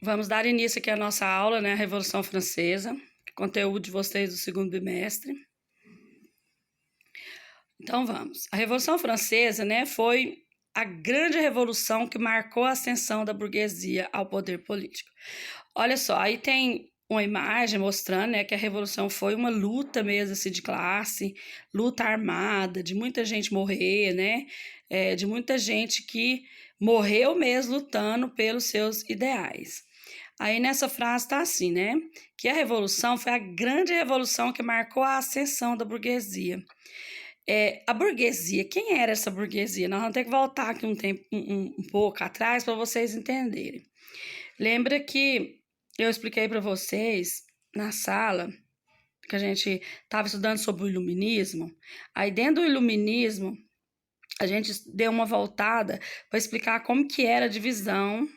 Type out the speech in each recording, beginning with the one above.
Vamos dar início aqui à nossa aula, né? A Revolução Francesa, conteúdo de vocês do segundo bimestre. Então vamos. A Revolução Francesa, né, foi a grande revolução que marcou a ascensão da burguesia ao poder político. Olha só, aí tem uma imagem mostrando, né, que a Revolução foi uma luta mesmo assim, de classe, luta armada, de muita gente morrer, né, de muita gente que morreu mesmo lutando pelos seus ideais. Aí nessa frase está assim, né, que a Revolução foi a grande revolução que marcou a ascensão da burguesia. A burguesia, quem era essa burguesia? Nós vamos ter que voltar aqui um pouco atrás para vocês entenderem. Lembra que eu expliquei para vocês na sala que a gente estava estudando sobre o iluminismo? Aí dentro do iluminismo, a gente deu uma voltada para explicar como que era a divisão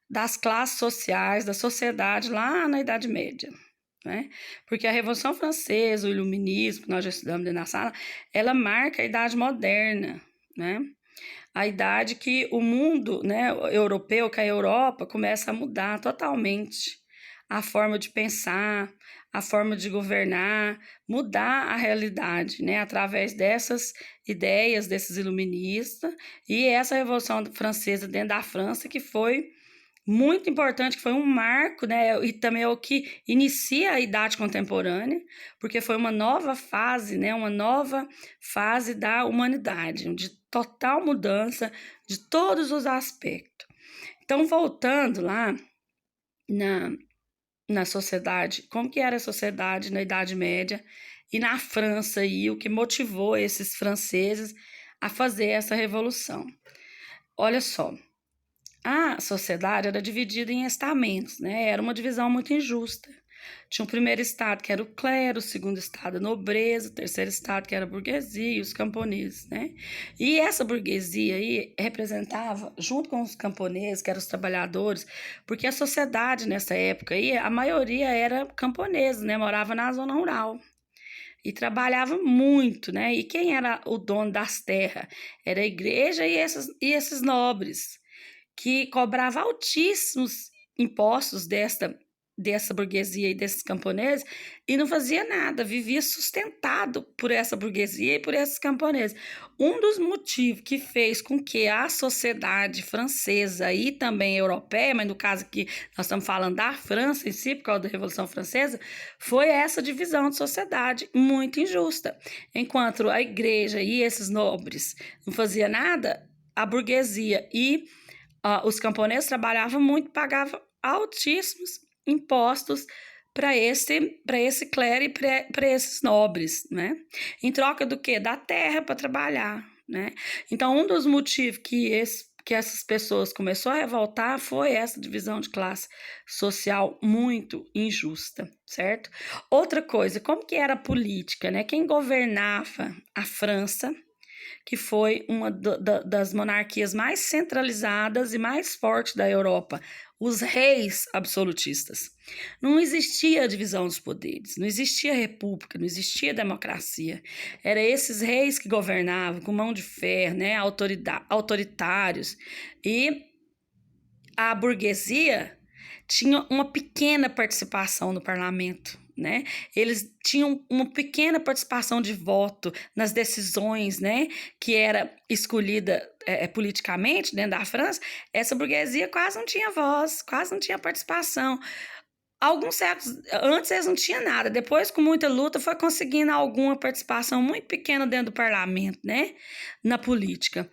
das classes sociais, da sociedade lá na Idade Média. Né? Porque a Revolução Francesa, o Iluminismo, que nós já estudamos dentro da sala, ela marca a Idade Moderna, né? A idade que o mundo, né, europeu, que a Europa começa a mudar totalmente a forma de pensar, a forma de governar, mudar a realidade, né, através dessas ideias desses iluministas e essa Revolução Francesa dentro da França que foi muito importante, que foi um marco, né? E também é o que inicia a idade contemporânea, porque foi uma nova fase, né? Uma nova fase da humanidade, de total mudança de todos os aspectos. Então, voltando lá na sociedade, como que era a sociedade na Idade Média e na França, e o que motivou esses franceses a fazer essa revolução. Olha só, a sociedade era dividida em estamentos, né? Era uma divisão muito injusta. Tinha o primeiro estado, que era o clero, o segundo estado, a nobreza, o terceiro estado, que era a burguesia e os camponeses, né? E essa burguesia aí representava, junto com os camponeses, que eram os trabalhadores, porque a sociedade nessa época aí, a maioria era camponesa, né? Morava na zona rural. E trabalhava muito, né? E quem era o dono das terras? Era a igreja e esses nobres que cobrava altíssimos impostos dessa burguesia e desses camponeses e não fazia nada, vivia sustentado por essa burguesia e por esses camponeses. Um dos motivos que fez com que a sociedade francesa e também europeia, mas no caso aqui nós estamos falando da França em si, por causa da Revolução Francesa, foi essa divisão de sociedade muito injusta. Enquanto a igreja e esses nobres não faziam nada, a burguesia e os camponeses trabalhavam muito, pagavam altíssimos impostos para esse clero e para esses nobres, né? Em troca do quê? Da terra para trabalhar, né? Então, um dos motivos que essas pessoas começaram a revoltar foi essa divisão de classe social muito injusta, certo? Outra coisa, como que era a política, né? Quem governava a França, que foi uma das monarquias mais centralizadas e mais fortes da Europa, os reis absolutistas. Não existia divisão dos poderes, não existia república, não existia democracia. Era esses reis que governavam com mão de ferro, né, autoritários. E a burguesia tinha uma pequena participação no parlamento, né? Eles tinham uma pequena participação de voto nas decisões, né, que era escolhida politicamente dentro da França. Essa burguesia quase não tinha voz, quase não tinha participação. Alguns séculos antes eles não tinham nada, depois com muita luta foi conseguindo alguma participação muito pequena dentro do parlamento, né, na política.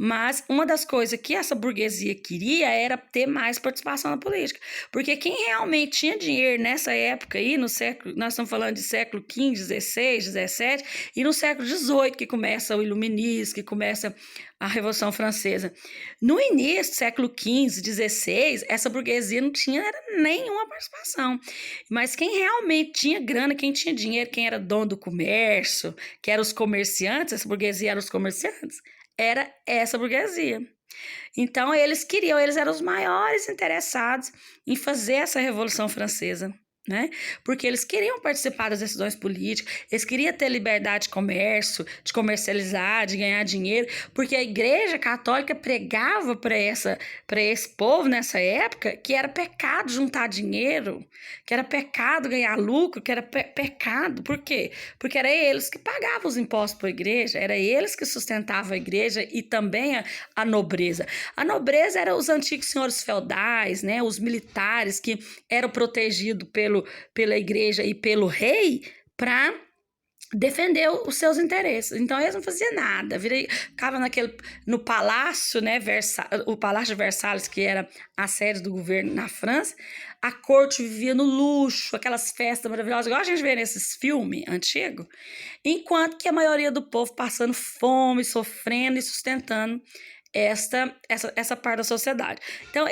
Mas uma das coisas que essa burguesia queria era ter mais participação na política. Porque quem realmente tinha dinheiro nessa época aí, no século, nós estamos falando de século XV, XVI, XVII, e no século XVIII que começa o Iluminismo, que começa a Revolução Francesa. No início do século XV, XVI, essa burguesia não tinha nenhuma participação. Mas quem realmente tinha grana, quem tinha dinheiro, quem era dono do comércio, que eram os comerciantes, essa burguesia eram os comerciantes, era essa burguesia. Então, eles eram os maiores interessados em fazer essa Revolução Francesa, né? Porque eles queriam participar das decisões políticas, eles queriam ter liberdade de comércio, de comercializar, de ganhar dinheiro, porque a Igreja Católica pregava para esse povo nessa época que era pecado juntar dinheiro, que era pecado ganhar lucro, que era pecado. Por quê? Porque era eles que pagavam os impostos para a igreja, era eles que sustentavam a igreja e também a nobreza. A nobreza eram os antigos senhores feudais, né? Os militares que eram protegidos pela igreja e pelo rei para defender os seus interesses. Então eles não faziam nada, ficava no palácio, né, o Palácio de Versalhes, que era a sede do governo na França. A corte vivia no luxo, aquelas festas maravilhosas, igual a gente vê nesses filmes antigos, enquanto que a maioria do povo passando fome, sofrendo e sustentando essa parte da sociedade. Então,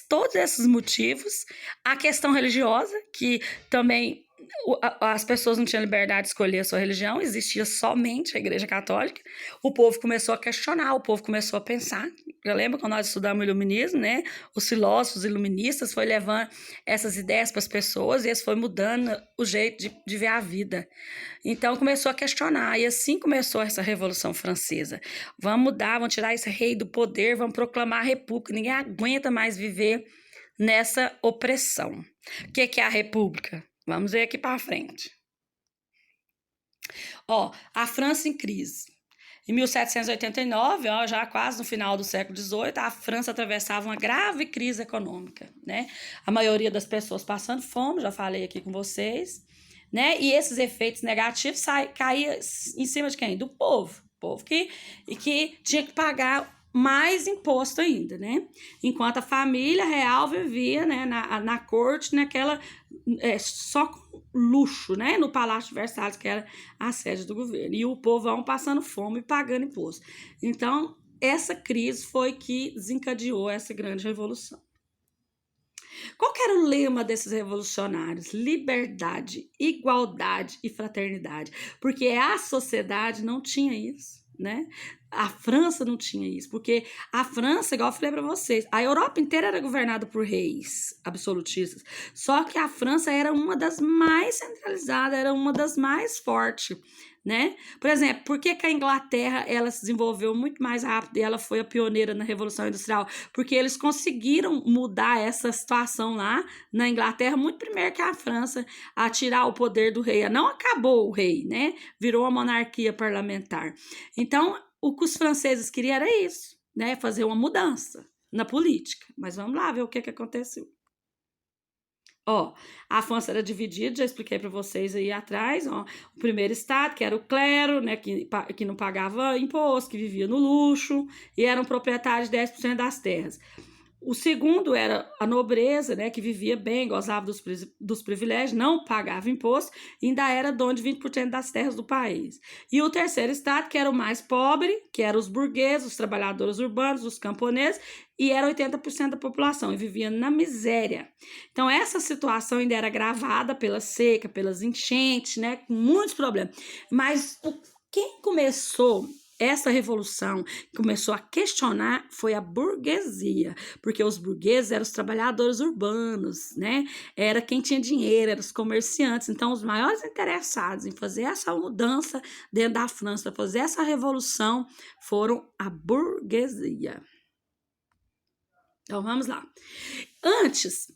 todos esses motivos, a questão religiosa, que também as pessoas não tinham liberdade de escolher a sua religião, existia somente a Igreja Católica. O povo começou a questionar, o povo começou a pensar. Eu lembro quando nós estudamos o iluminismo, né? Os filósofos iluministas foi levando essas ideias para as pessoas e eles foi mudando o jeito de ver a vida. Então começou a questionar, e assim começou essa Revolução Francesa. Vamos mudar, vamos tirar esse rei do poder, vamos proclamar a república. Ninguém aguenta mais viver nessa opressão. O que é a república? Vamos ver aqui para frente. A França em crise. Em 1789, já quase no final do século XVIII, a França atravessava uma grave crise econômica, né? A maioria das pessoas passando fome, já falei aqui com vocês, né? E esses efeitos negativos caíam em cima de quem? Do povo. Povo que tinha que pagar mais imposto ainda, né? Enquanto a família real vivia, né, na corte, naquela só com luxo, né, no Palácio de Versalhes, que era a sede do governo, e o povão passando fome e pagando imposto. Então, essa crise foi que desencadeou essa grande revolução. Qual que era o lema desses revolucionários? Liberdade, igualdade e fraternidade, porque a sociedade não tinha isso, né? A França não tinha isso, porque a França, igual eu falei para vocês, a Europa inteira era governada por reis absolutistas, só que a França era uma das mais centralizadas, era uma das mais fortes, né? Por exemplo, por que a Inglaterra ela se desenvolveu muito mais rápido e ela foi a pioneira na Revolução Industrial? Porque eles conseguiram mudar essa situação lá na Inglaterra muito primeiro que a França, a tirar o poder do rei. Não acabou o rei, né? Virou a monarquia parlamentar. Então, o que os franceses queriam era isso, né? Fazer uma mudança na política. Mas vamos lá ver o que aconteceu. A França era dividida, já expliquei para vocês aí atrás, o primeiro estado, que era o clero, né, que não pagava imposto, que vivia no luxo e eram proprietários de 10% das terras. O segundo era a nobreza, né, que vivia bem, gozava dos privilégios, não pagava imposto, e ainda era dono de 20% das terras do país. E o terceiro estado, que era o mais pobre, que eram os burgueses, os trabalhadores urbanos, os camponeses, e era 80% da população, e vivia na miséria. Então, essa situação ainda era agravada pela seca, pelas enchentes, né, com muitos problemas. Mas quem começou essa revolução, começou a questionar, foi a burguesia, porque os burgueses eram os trabalhadores urbanos, né? Era quem tinha dinheiro, eram os comerciantes. Então, os maiores interessados em fazer essa mudança dentro da França, fazer essa revolução, foram a burguesia. Então, vamos lá. Antes,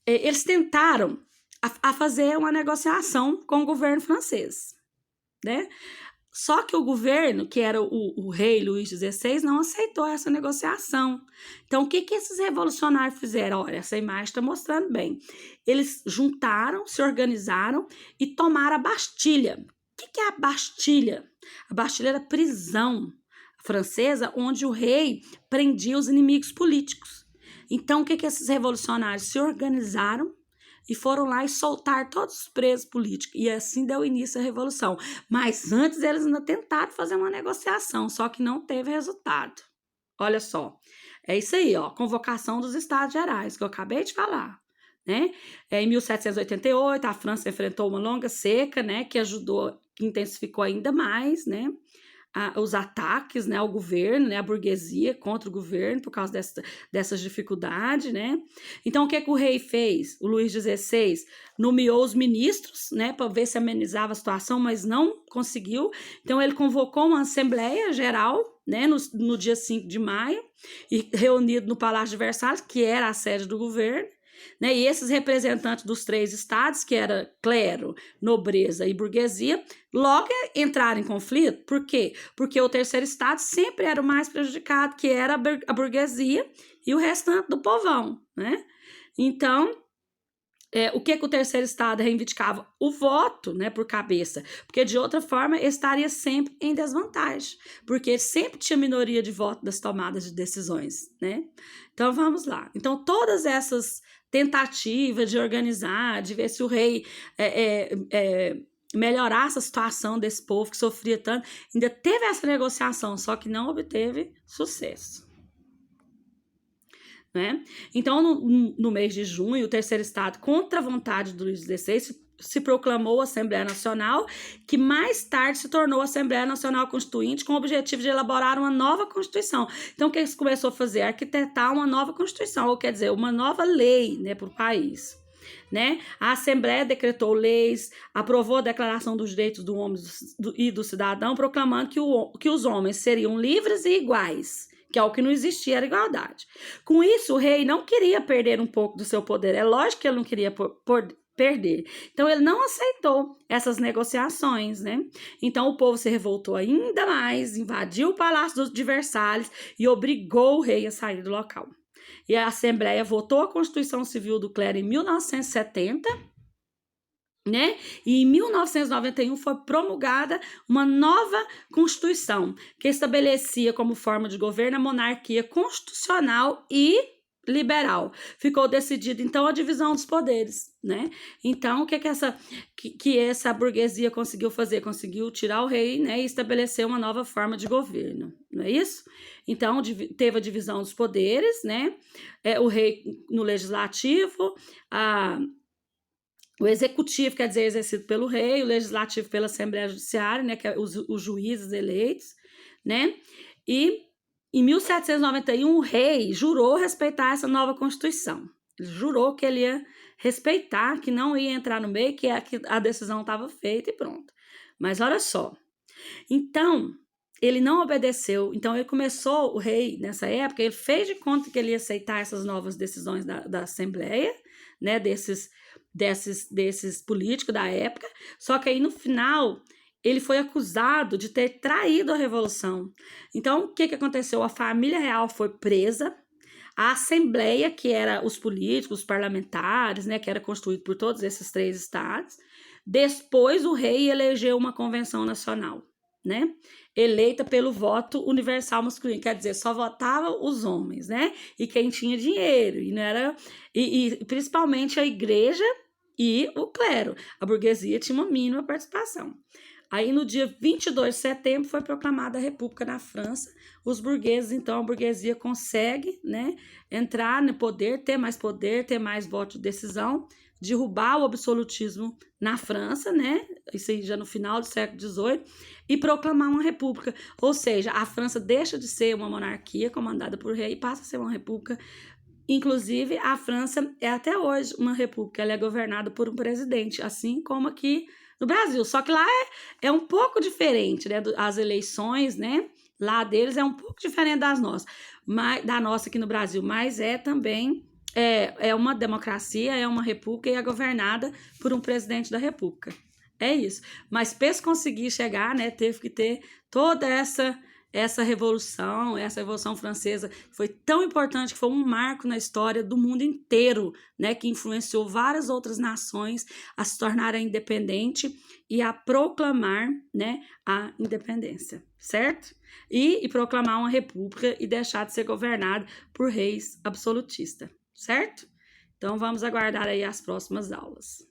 eles tentaram a fazer uma negociação com o governo francês, né? Só que o governo, que era o rei Luís XVI, não aceitou essa negociação. Então, o que esses revolucionários fizeram? Olha, essa imagem está mostrando bem. Eles juntaram, se organizaram e tomaram a Bastilha. O que é a Bastilha? A Bastilha era a prisão francesa onde o rei prendia os inimigos políticos. Então, o que esses revolucionários se organizaram e foram lá e soltar todos os presos políticos. E assim deu início à Revolução. Mas antes eles ainda tentaram fazer uma negociação, só que não teve resultado. Olha só, é isso aí, convocação dos Estados Gerais, que eu acabei de falar. Né? Em 1788, a França enfrentou uma longa seca, né, que intensificou ainda mais, né, os ataques, né, ao governo, né, à burguesia contra o governo por causa dessas dificuldades, né? Então, o que o rei fez? O Luís XVI nomeou os ministros, né, para ver se amenizava a situação, mas não conseguiu. Então, ele convocou uma Assembleia Geral, né, no dia 5 de maio, e reunido no Palácio de Versalhes, que era a sede do governo, né? E esses representantes dos 3 estados, que era clero, nobreza e burguesia, logo entraram em conflito. Por quê? Porque o terceiro estado sempre era o mais prejudicado, que era a burguesia e o restante do povão, né? Então, o que o terceiro estado reivindicava? O voto, né, por cabeça, porque de outra forma ele estaria sempre em desvantagem, porque sempre tinha minoria de voto das tomadas de decisões, né? Então vamos lá. Então todas essas tentativas de organizar, de ver se o rei melhorasse a situação desse povo que sofria tanto, ainda teve essa negociação, só que não obteve sucesso. Né? Então, no mês de junho, o terceiro estado, contra a vontade do Luís XVI, se proclamou Assembleia Nacional, que mais tarde se tornou Assembleia Nacional Constituinte, com o objetivo de elaborar uma nova Constituição. Então, o que eles começaram a fazer? Arquitetar uma nova Constituição, ou quer dizer, uma nova lei, né, para o país. Né? A Assembleia decretou leis, aprovou a Declaração dos Direitos do Homem e do Cidadão, proclamando que os homens seriam livres e iguais, que é o que não existia, era igualdade. Com isso, o rei não queria perder um pouco do seu poder. É lógico que ele não queria perder. Então, ele não aceitou essas negociações, né? Então, o povo se revoltou ainda mais, invadiu o Palácio de Versalhes e obrigou o rei a sair do local. E a Assembleia votou a Constituição Civil do Clero em 1970, né? E em 1991 foi promulgada uma nova Constituição, que estabelecia como forma de governo a monarquia constitucional e liberal. Ficou decidida, então, a divisão dos poderes, né? Então, o que essa burguesia conseguiu fazer? Conseguiu tirar o rei, né, e estabelecer uma nova forma de governo, não é isso? Então, teve a divisão dos poderes, né? O rei no legislativo, o executivo, quer dizer, exercido pelo rei, o legislativo pela Assembleia Judiciária, né, que é os juízes eleitos, né? E em 1791 o rei jurou respeitar essa nova Constituição. Ele jurou que ele ia respeitar, que não ia entrar no meio, que a decisão estava feita e pronto. Mas olha só, então ele não obedeceu, então o rei, nessa época, ele fez de conta que ele ia aceitar essas novas decisões da Assembleia, né, desses políticos da época, só que aí no final ele foi acusado de ter traído a Revolução. Então, o que aconteceu? A família real foi presa, a Assembleia, que era os políticos, os parlamentares, né, que era constituído por todos esses 3 estados, depois o rei elegeu uma convenção nacional, né, eleita pelo voto universal masculino, quer dizer, só votavam os homens, né, e quem tinha dinheiro, e não era, e principalmente a igreja e o clero, a burguesia tinha uma mínima participação. Aí no dia 22 de setembro foi proclamada a República na França, os burgueses, então a burguesia consegue, né, entrar no poder, ter mais voto de decisão, derrubar o absolutismo na França, né, isso aí já no final do século XVIII, e proclamar uma república, ou seja, a França deixa de ser uma monarquia comandada por rei e passa a ser uma república. Inclusive, a França é até hoje uma república, ela é governada por um presidente, assim como aqui no Brasil, só que lá é um pouco diferente, né, as eleições, né, lá deles é um pouco diferente das nossas, da nossa aqui no Brasil, mas é também uma democracia, é uma república e é governada por um presidente da república. É isso. Mas para conseguir chegar, né, teve que ter toda essa revolução francesa foi tão importante, que foi um marco na história do mundo inteiro, né, que influenciou várias outras nações a se tornarem independentes e a proclamar, né, a independência, certo? E proclamar uma república e deixar de ser governada por reis absolutistas, certo? Então vamos aguardar aí as próximas aulas.